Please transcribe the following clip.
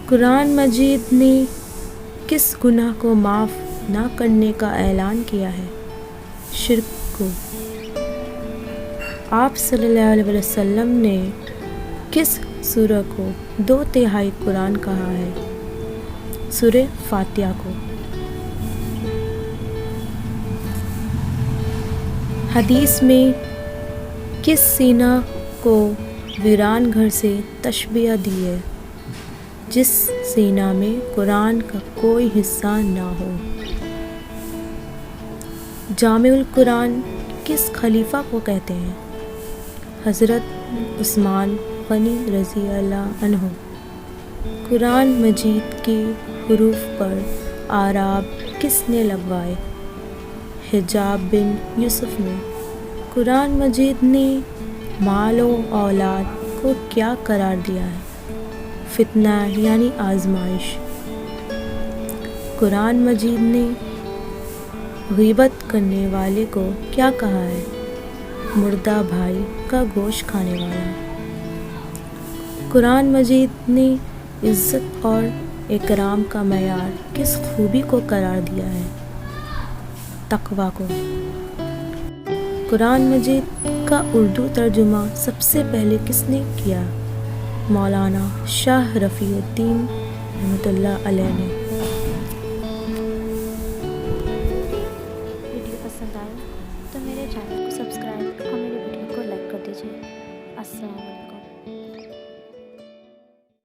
قرآن مجید نے کس گناہ کو معاف نہ کرنے کا اعلان کیا ہے؟ شرک کو۔ آپ صلی اللہ علیہ وسلم نے کس سورہ کو 2/3 قرآن کہا ہے؟ سورہ فاتحہ کو۔ حدیث میں کس سینہ کو ویران گھر سے تشبیہ دی ہے؟ جس سینہ میں قرآن کا کوئی حصہ نہ ہو۔ جامع القرآن کس خلیفہ کو کہتے ہیں؟ حضرت عثمان غنی رضی اللہ عنہ۔ قرآن مجید کے حروف پر اعراب کس نے لگوائے؟ حجاب بن یوسف نے۔ قرآن مجید نے مال و اولاد کو کیا قرار دیا ہے؟ فتنہ یعنی آزمائش۔ قرآن مجید نے غیبت کرنے والے کو کیا کہا ہے؟ مردہ بھائی کا گوشت کھانے والا۔ قرآن مجید نے عزت اور اکرام کا معیار کس خوبی کو قرار دیا ہے؟ تقویٰ کو۔ قرآن مجید کا اردو ترجمہ سب سے پہلے کس نے کیا؟ مولانا شاہ رفیع الدین رحمۃ اللہ علیہ نے۔